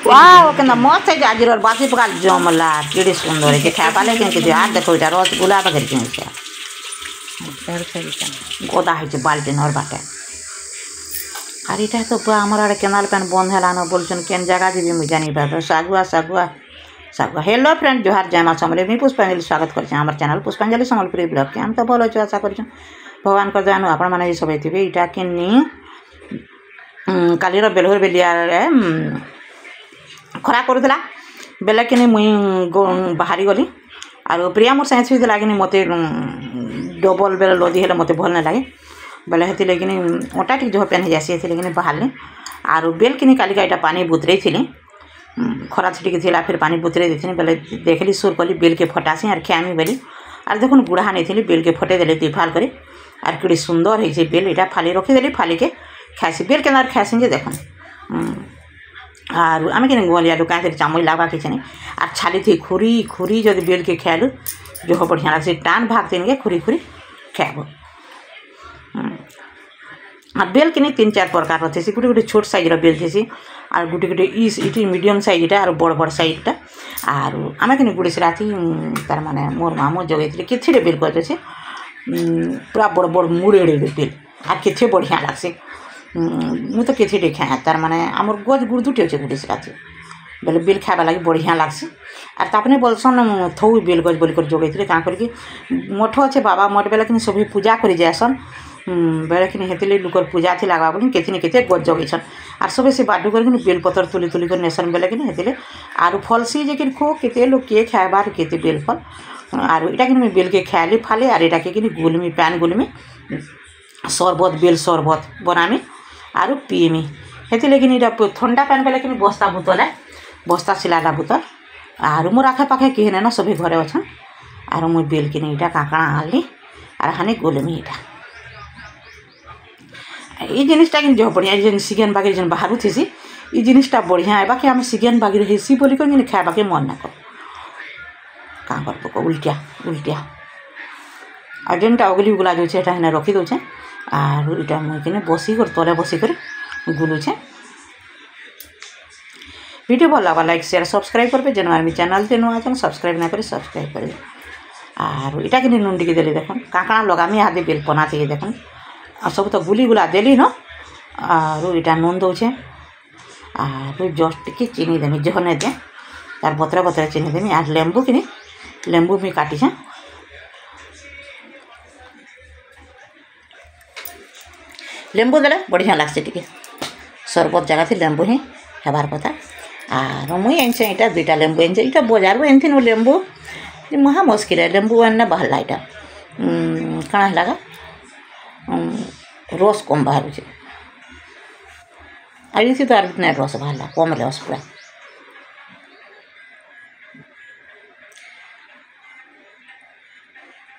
वाह केना मस्त है आज बासी पकाल जमला केड़ी सुंदर है खाबा लेकिन कि यार देखो इटा रसगुल्ला बगर के गोदा है बाल्टीन और बाटे আর এটা তো আমার আড়ে কেনাল প্যান বন্ধ হেলানো বলছেন কেন জায়গা যাবি মুই জানি পাবে সাগুয়া সাগুয়া সাগুয়া হেলো ফ্রেন্ড জোহার জয় মা সম্বলেশ্বরী মুই পুষ্পাঞ্জলি স্বাগত করছি আমার চ্যানেল পুষ্পাঞ্জলি সম্বলপুরী ব্লগকে আমি তো ভালো অଛୁ আশা করছি ভগবানଙ୍କ জানু ଆପଣମାନେ ବି ସବେ ଥିବେ ଏଇଟା କିନି କାଲିର ବେଲହୁର ବେଲିଆରେ ଖରା କରୁଥିଲା ବେଲେ କିନି ମୁଇଁ ବାହାରି ଗଲି ଆରୁ ପ୍ରିୟା ମୋର ସାଇନ୍ସ ବି ଲାଗିନି ମୋତେ ଡବଲ ବେଲେ ଲଦି ହେଲେ ମୋତେ ଭଲ ନାଇଁ ଲାଗେ ବେଲେ ହେଥିଲାଗି ଅଟା ଟିକେ ଜହ ପେନ୍ ହେଇଯାସି ହେଥିଲାଗି ବାହାରିଲି ଆରୁ ବେଲ୍ କିନି କାଲିକା ଏଇଟା ପାନି ବୁତରେଇ ଥିଲି ଖରା ଟିକେ ଥିଲା ଫେର୍ ପାନି ବୁତରେଇ ଦେଇଥିଲି ବେଲେ ଦେଖିଲି ସୁର କଲି ବେଲ୍କେ ଫଟାସି ଆର୍ ଖିଆମି ବେଲି ଆର୍ ଦେଖୁନ୍ ବୁଢ଼ା ନେଇଥିଲି ବେଲ୍କେ ଫଟେଇ ଦେଲି ଦୁଇ ଫାଲ୍ କରି ଆର୍ କେଡ଼େ ସୁନ୍ଦର ହେଇଛି ବେଲ୍ ଏଇଟା ଫାଲି ରଖିଦେଲି ଫାଲିକେ ଖାଇସି ବେଲ୍ କେନ୍ତା ଖାଇସି ଯେ ଦେଖୁନ୍ ଆରୁ ଆମେ କେନ୍ ଗଲିଆ ଦୋକାନ ସେଠି ଚାମଚ ଲାଗ୍ବା କିଛି ନାଇଁ ଆର୍ ଛାଲିଥି ଖୁରୀ ଖୁରୀ ଯଦି ବେଲ୍କେ ଖାଇଲୁ ଜହ ବଢ଼ିଆ ଲାଗ୍ସି ଟାନ୍ ଭାଗ ତିନିକେ ଖୁରୀ ଖୁରୀ ଖାଇବ আর বেল কিনি 3-4 প্রকার থিসি গোটে গোটে ছোট সাইজর বেল থিসি আর গোটে গোটে ইটি মিডিয়াম সাইজটা আর বড় বড় সাইজটা আর আমি কিনি গুড়িস রাতি তার মানে মোর মামু জগাইলে কিছিটে বেল করছে পুরা বড় বড় মুড়েড়ে বেল আর কেছে বঢ়িয়া লাগছে মু তো কেছিটে খাই তার মানে আমার গজ গুড় দুটি আছে গুড়িস রাতি বেলে বেল খাইবা লাগে বঢ়িয়া লাগছে আর তাপরে বলসন থৌ বেল গজ বলি করে জগাইলে কাঁ করি মঠ আছে বাবা মঠ বেলা কিনি সবই পূজা করে যাসন বেড়ে কিনে হেতিলে লুকর পূজা থি লাগবা বলি কেথিনে কেতে গজ জগেছন আর সবে সে বাডু করে বেল পতর তুলি তুলি করে নেসন বেলে কিনে হেতিলে আর ফলসি যে কিন খো কেতে লোক কে খাইবার কেতে বেল ফল আর এটা কিনে আমি বেলকে খাইলি ফালে আর এটাকে কিনে গুলমি প্যান গুলমি শরবত বেল শরবত বনামি আর পিএমি হেতিলে কিনে এটা ঠান্ডা প্যান বেলে কিনে বস্তা বোতলে বস্তা সিলাটা বোতল আর মোর আখে পাখে কেহে না সবে ঘরে অছন আর মুই বেল কিনে এটা কাঁকড়া আনলি আর হানি গুলমি এটা এই জিনিসটা কিন্তু জহ বঢ়িয়া যেন সিগেন বাগির যেন বাহারু থিসি এই জিনিসটা বঢ়িয়া বাকি আমি সিগেন বাগির হেসি বলি করে যেন খাইবাকে মন না কর কাঁ করব উল্টিয়া উল্টিয়া আর যেনটা অগলি গুলা যাচ্ছে এটা হেনে রখি দেছে আর এটা মুই কিনে বসি করে তলে বসি করে গুলুছে ভিডিও ভালো লাগবা লাইক শেয়ার সবসক্রাইব করবে যেন আমি চ্যানেলতে নূয়া আছেন সবসক্রাইব না করে সবসক্রাইব করবে আর এটা কিনে নুন টিকে দেলি দেখুন কাঁকড়া লগামি হাতে বেল পনা থেকে দেখুন আর সব তো গুলিগুলা দেলি ন আর এটা নুন দৌছে আর জস্ট টিকে চিনি দেমি জহনে দে তার বতরে বতরে চিনি দেমি আর লেম্বু কিনি লেম্বু আমি কাটিছে লেম্বু দেলে বঢ়িয়া লাগছে টিকে শরবত জায়গাতে লেম্বু হি হেবার কথা আর মুই আনছে এটা 2টা লেম্বু আনছে এটা বজারু আনথিন লেম্বু মহা মুশকিল লেম্বু আননা বাহারলা এটা কাଣା হেলাগা রস কম বাহারুছে আর এসে তো আর না রস বাহারলা কম রস পুরা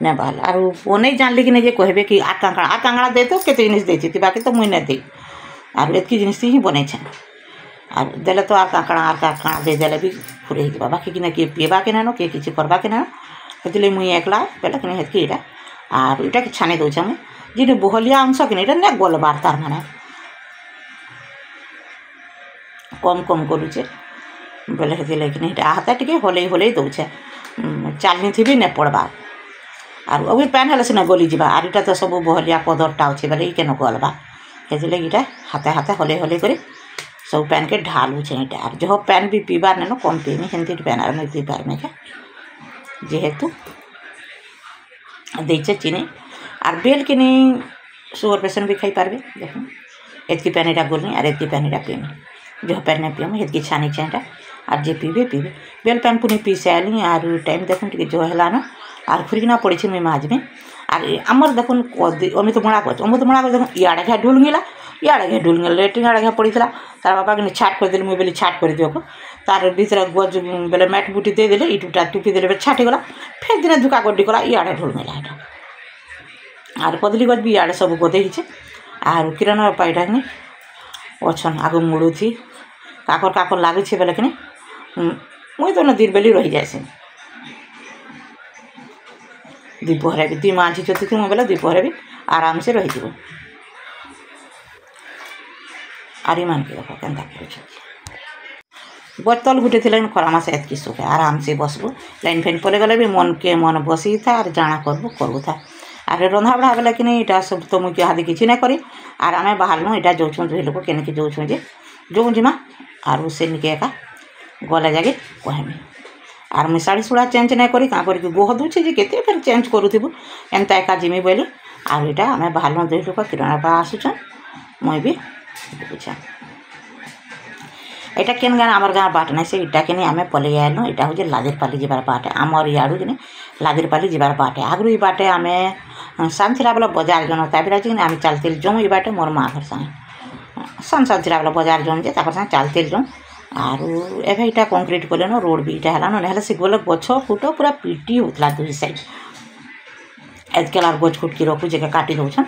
না বাহারলা আর বনেই জানলি কি না যে কহবে কি আর কাঁকড়া দে তো কেতে জিনিস দিয়েছি বাকি তো মুই না দিই আর এতকি জিনিস হি বনাইছে আর দেলে তো আর কাঁকড়া দিয়ে দেলে বি ফুরে হয়ে যাবা বাকি কিনা কে পিবা কিনা নো কে কিছু করবা কিনা সেদিলে মুই একলা বেলা কিনা হেতকি এটা আর এটাকে ছানি দৌছে আমি যেটা বহলিয়া অংশ কিনা এটা না গলবার তার মানে কম কম করুছে বেলে হেতিলে কিনা এটা হাতে টিকে হলেই দৌছে চালনি থিবি না পড়বা আর ওই প্যান হলে সিনা গলি যা আর এটা তো সব বহলিয়া পদরটা আছে বেলে এই কেন গলবা হেতিলে এটা হাতে হাতে হলে করে সব প্যানকে ঢালুছে এটা আর যহ প্যান বি পিবার নেন কম পিমি সেমতি প্যান আর মুই পিবার মেখে যেহেতু ଦେଇছে চিনি আর বেল কিনি সুগার পেসেন্ট भी খাই পারবে দেখুন এতকি প্যান এটা গুলনি আর এতকি প্যান এটা পিমি যহ প্যান না পিমি এতকি ছানিছে এটা আর যে পিবে বেল প্যান পুনি পিসে আনি আর টাইম দেখুন টিকে জহ হেলা না আর ফুরিকিনা পড়েছি মুই মাজবে আর আমার দেখুন অমৃতমণা করে দেখুন ইয়াড়ে ঘা ঢুল গেলা ইয়াড়ে ঘা ঢুল গেল লেট্রিন আড়ে ঘা পড়েছিল তার বাবা কিন্তু ছাট করে দিল মুই বলি ছাট করে দিও তার ভিতরে গজ বেলে ম্যাট বুটি দিয়ে দিলে ইটুটা টুপি দিলে ছাটিগলা ফের দিনে ধুকা গড্ডি কলা ইয়াড়ে ঢুল গেলা এটা আর কদলি গছ বি ইয়াড়ে সব গদে হয়েছে আর কিরণ পাইটা কিনে অছন আগ মুড়ুথি কাকর লাগুছে বেলে কিনে মুই তো নদীর বেলি রহি যাইছে দুপুরে भी 2 মাঝি চতুর্থী মুই বেলে দুপুরে भी আরামসে রহিଯିব আর ইমানকে দেখো কেন করছে गच तल गुटे थी खरा मास एतकी सुखे आराम से बसबू लाइन फैन पले गले भी मन के मन बसी था और जाना करबू करू था आरे रंधा बड़ा बेला कि यहाँ सब तो मुझे हादी किसी ना करी आर आम बाहर यहाँ जाऊँ दुई लोक के जाऊँ जे जो जिमा आर से निके एका गला जाके कहमी आर मुझे शाढ़ी शुड़ा चेंज नहीं करी क्या करके गोह दूचे जे केते फिर चेंज करूँ एंता एका जिमी बोली आर यहाँ आम बाहर दुई लोक किरण बा आसुचन मुई भी बुझा এটা কেন গান আমার গাঁ বাট নাই সে ইটা কিনে আমি পলাই আইলু এটা হচ্ছে লাদিরপালি যাবার বাটে আমার ইয়াড়ু কিনে লাদিরপালি যাবার বাটে আগুর এই বাটে আমি সান ଥିଲା বেলা বজার জন তারপরে আছে কিনে আমি চালতেল যাও এই বাটে মোর মা ঘর সাথে সান ଥିଲା বেলা বজার জন যে তারপর সাথে চালতেল যাও আর এবে এটা কংক্রিট কলেন রোড বি এটা হেলানো নহলে সে গলে গছ ফুটো পুরা পিটি হতলা দুই সাইড আজকাল আর গছ খুটকি রখু যে কাটি দউছন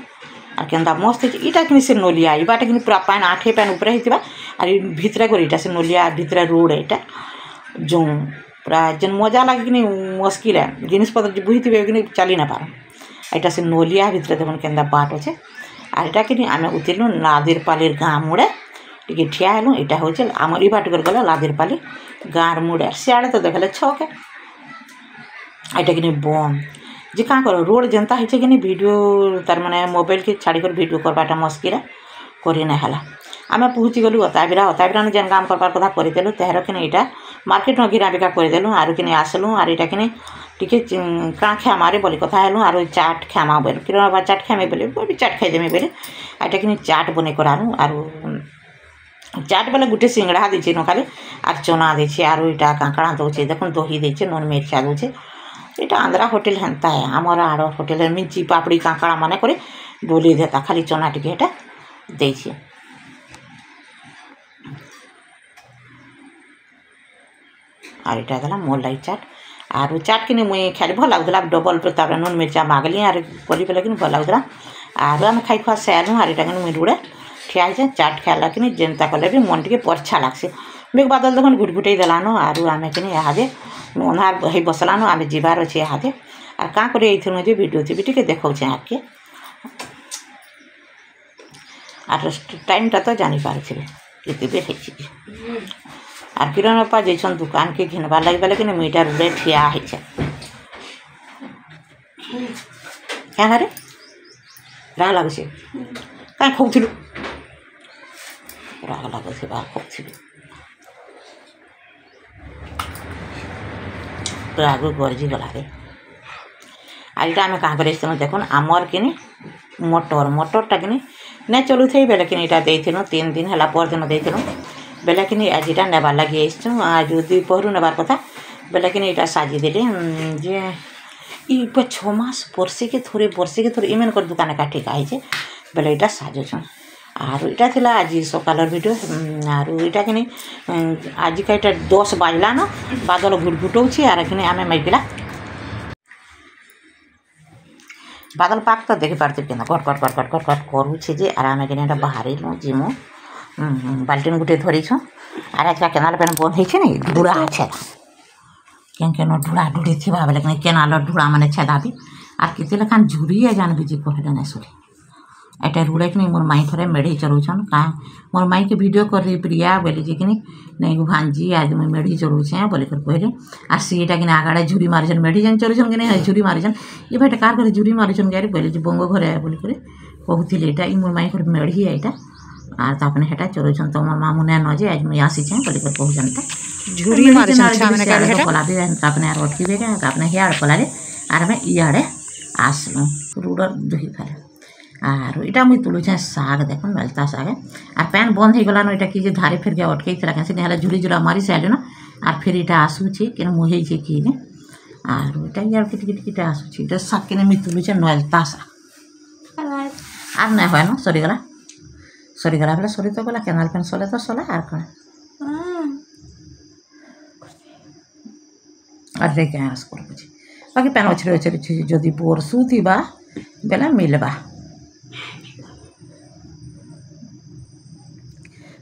আর কেন্দা মস্ত ইটা কিনে সে নলিয়া এই বাটে কিনে পুরা পান আঠে পান উপরে হইতিবা আর ভিতরে করে এটা সে নলিয়া ভিতরে রোড এটা जो पूरा जेन मजा लगे कि मुस्किल है जिनपतर बुझे कि चली ना पार এটা সে নলিয়া ভিতরে দেখুন কেন্দা বাট আছে আর এটা কি আমি উঠিলু লাদিরপালির গাঁ মুড়ে টিকে ঠিয়া হলু এটা হচ্ছে আমার এই বাট করে গেল লাদিরপালি গাঁর মুড়ে সিয়াড়ে তো দেখলে ছকে এটা কিনে বম যে কাঁ কর রোড যেনতা হয়েছে कि ভিডিও তার মানে মোবাইল के ছাড়ি করে ভিডিও করবাটা মুশকিল করি না হেলা आम पहुँची गलु अताबिरा जेन काम करबार कथा करदेलु तेहर कि यहाँ मार्केट में गिरा बिका करदेलु आर कि आसलु आर यहाँ कि टी काँ खेमारे बोली कथा हेलु आर चाट खेमा बोल कि चाट खेमे बोले चाट खाईदेमी बोले यहाँ कि चाट बने करालु आर चाट बेले गोटे सिंगड़ा देचे न खाली आर चना देचे आर यहाँ काँकड़ा दौचे देखुन दही देचे नन मिर्चा दौचे यहाँ आंध्रा होटेल हेन्ता है आमर आड़ होटेल मिर्ची पापड़ी काँकड़ा मान कर डोली देता खाली चना टी देचे और यहाँ गला मोर लाई चाट और चाट कि मुई खाली भल लगुला डबल तापर नून मिर्चा मागली और कली पेला कि भल लगुला और आम खाई खुआ सारू और यहाँ मुई रुड़े ठिया चाट खाला कि जेनता कले भी मन टे परछा लगसी मेघ बादल देखुन घुटघुटे देलान और आम कि इहादे अंधार हो बसलान आम जीवार अच्छे इहादे और क्या कर ये भिडियो थी टे देखा आगे और टाइमटा तो जानीपारे केते बेर और किरण बापा जैसन दुकान के घिनबार लगे बोले कि मीटा रुड़े ठिया है क्या रे राग लगे कहीं खोलू राग लगे बार खोलू राग गरजी गला रे और यहाँ आम क्या कर देखो आमर कि मटर मटरटा कि नहीं चलू थे बेले कि यहाँ देलु 3 दिन है परदिन देलु बेले कि आज यहाँ नेबार लगे आज दुपहर नेबार कथा बेले कि यहाँ साजिदेली जे ये 6 मास वर्षे के थोड़े इमेन कर दुकान काटी खाई बेले यहाँ साजुछ और यहाँ थी आज सकाल भिडियो और यहाँ कि आज का यहाँ 10 बाजला न बादल घुटघुटाऊँ और कि आम मैपिला बादल पाक तो देखी पार्थे कि cut cut cut cut cut cut करुचे जे और आम कि बाहर जिमु बाल्टीन गुटे धरीछुँ और आज केनाल पेन बंद होती नहीं डुड़ा छेदा केन डुड़ा डुड़ी थी बेले केनाल डुड़ा मैंने छेदा भी और कितने लेखान झुरी जान भी कहले ना सुरी এটা রুড়ে कि मोर माई थे मेढ़ी चलाउन क्या मोर माई के वीडियो कर प्रिया बोली कि नहीं भांजी आज मुझे मेढ़ी चलाऊे बोल कर कहले और सीटा कि आगाड़े झुरी मारिछन मेढ़ी जान चलुछन कि नहीं झुरी मारिछन ये भाई कार घर झुरी मारिछन गाड़ी बोले बंग घर बोल कहते यहाँ मोर माई घर मेढ़ी यहाँ और तापने हेटा चलाउन तो मोर मामू ने नजे आज मुझे आसीचे बोल कर कहते झुरी कला भी तापने अटकी तापने हियाड़ कलारे और मैं इे आसलु रूड़ दुही खाले और यहाँ मुझे तुलुचे साग देख मेलता साग और पैन बंद हो गलान यहाँ कि धारे फिर के अटकई थी क्या झुरी झुरा मारी सारे ना और फिर यहाँ आसूचे कि मुहे कि और यहाँ टिके आसूचे साग कि मुझे तुलुचे नलता साग और नहीं है ना सरीगला बोले सरी तो गला केनाल पेन सले तो सला और कौन और देखे आस कर बाकी पैन अच्छे अच्छे जदि बरसू थी बेला मिलवा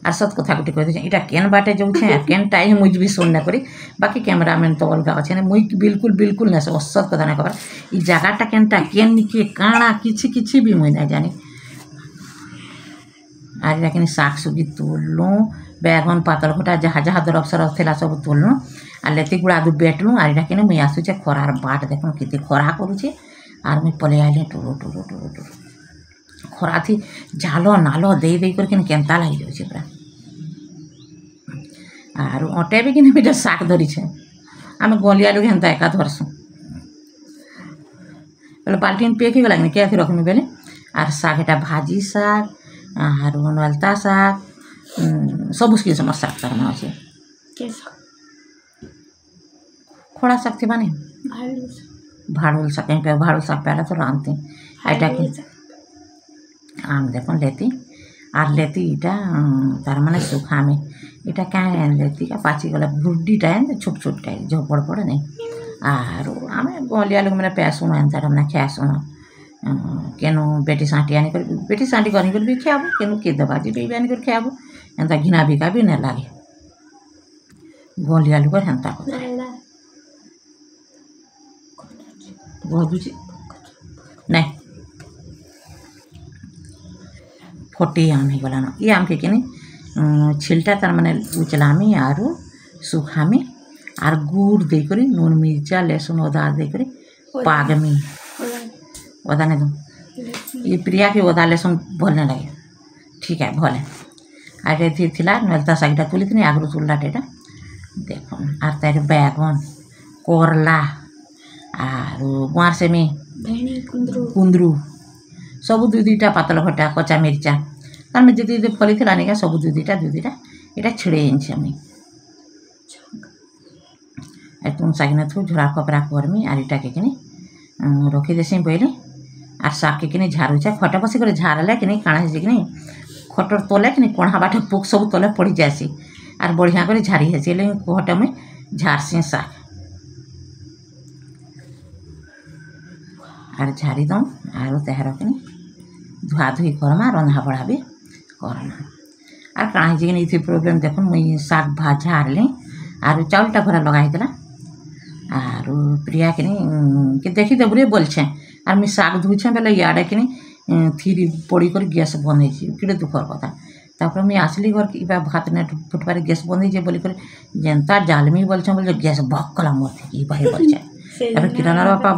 और सत कथा गोटे कही यहाँ केन बाटे जाऊे केन टाइम मुझ भी सुन ना करी बाकी कैमरामैन तो अलग अच्छे मुझ बिल्कुल बिल्कुल ना असत कथा ना खबर ये जगहटा केनटा केन निके काଣା किसी भी मुझे ना जानी और यहाँ कि शाग सुगी तुलूँ बैगन पातल घटा जहाँ जहाँ दरब सरब थिला सब तोलनु आ लेती गुड़ा दु बेटलु आर इटा किने मुई आसुचे खरार बाट देखुन केते खरा करूचे आर मुई पले आइले टुरु टुरु टुरु टुरु खरा थी झालो नालो दे दे कर किने केंता लागि जाउचे पूरा आर अटे भी किने बेटा साग धरी छे आमे गलिया लोग हेंता एका धरसु बेले बाल्टीन पेक ही गला क्या थी रखमी बेले आर साग एटा भाजी साग आर नलता साग सब उसकी समर साग करना अच्छे खोड़ा साग थी माने भाड़ुल साग कहीं पे भाड़ुल साग पहले तो रांधते ऐटा की आम देखो लेती आर लेती इटा तार माने सुखा में इटा क्या लेती का पाची गला गुड्डी टाइम छोट छोट टाइम जो बड़ बड़ नहीं आर आम गलिया लोग मैंने पैसो ना एंता हमने खासो ना केनु बेटी सांटी आनी कर बेटी सांटी करनी कर भी खाबो केनु के दबाजी भी आनी कर खाबो एंता घिना बिका भी नहीं लागे गलिया लोग हेंता को नहीं फटी आम ही गला ना ये आम के किने छिलटा तार माने उचलामी आरु सुखामी आर गुड़ दे करी नून मिर्चा लहसुन अदा दे करी पागमी अदा नहीं दूँ ये प्रिया के अदा लहसुन भलने लगे ठीक है भले आगे थी थिला नलता सागटा तुली थी आगरू तुल्ला डेटा देखो आर तार बैगन करला आर गुआर से में कुंदरू सब दुई दुईटा पातल घटा कच्चा मिर्चा तार में जी फली थी नहीं सब दुई दुईटा यहाँ छिड़े आनी तुम सागिना थू झोड़ा कपड़ा करमी आर इटा के किनी रखी देसी बोले आर साग के किनी झाड़ूचा खटा बसी कर झाड़ले कि काଣା है कि खटर तले कि कणा बाट पोक सब तले पड़ जासी आर बढ़िया कर झाड़ी हेसी खट में झाड़सी साग आर झाड़ी दम आर तहार कि धुआ धुई करमा रंधा बड़ा भी करमा आर काଣା है कि प्रोब्लेम देख मुई साग भात झाड़ली आर चाउलटा भरा लगाईला आर प्रिया कि देखी देबू रे बोलछे आर मुई साग धुचे बेले इे कि थी पड़ी कर गैस बंद हो कि दुखर कथा तापर मुई आसली घर कि भात ने फुटबार गैस बंद हो बोलिक जेनता जालमी बोलछे बोले गैस भक्कला मोर थी भाई बोलछे तब किरण बापा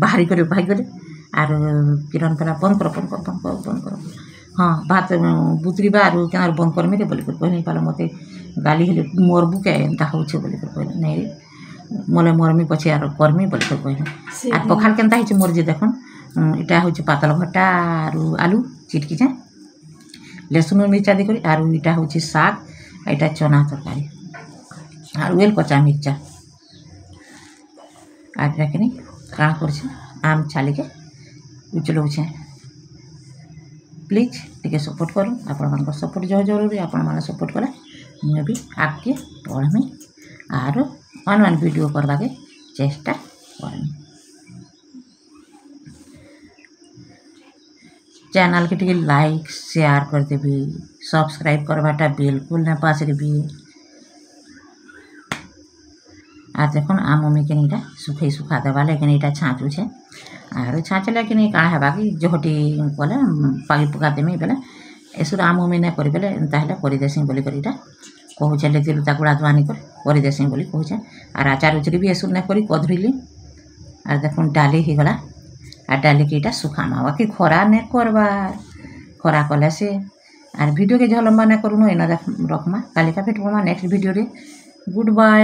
बाहरी कर भाई गले आर किरण कहला बंद कर हाँ भात बुतरीबा आर क्या बंद करमी रे बोलिक कहनी पाल मत गाली हेले मरबू क्या एंता होछे बोलिक कहले नहीं रे मोले मरमी पछे आर करमी बोलिक कहले आर पखाल केनता हिचे मोर जे देखन इटा होचे पातल घटा आर आलू चिटकी जा लहसुन मिर्चा दे करी आर इटा होचे साग इटा चना तरकारी आर वेल कच्चा मिर्चा आर इटा कि काण करछे आम छाली के उचलौछे प्लीज टिके सपोर्ट करूँ आपण मान सपोर्ट जो जरूरी आपण मान सपोर्ट कले मुझे भी आगे पढ़मी आर वन वन वीडियो करवा के चेष्टा करमी चैनल के टिके लाइक शेयर कर देवी सब्सक्राइब करवाटा बिल्कुल ना पास भी आज देख आम मम्मी के नीटा सुखे सुखा देवा लेकिन यहाँ छाँचू छे आर छाँचले कि काण है कि जहटी कले पागी पका देमी बेले एसुर आम मम्मी ना करी बेले करदेसी बोली कहूचे लेती लुता गुड़ा दुआनी करदेसी बोली कहूचे आर आचार उचरी भी एसुर ना करी कधुरली आर देख डाली ही गला आर डाली के इटा सुखामा बाकी खरा नहीं करबार खरा कले से आर वीडियो के जहाँ लंबा ना करूँ एना रखमा कालिका भेट पड़मा नेक्स्ट वीडियो रे गुड बाय।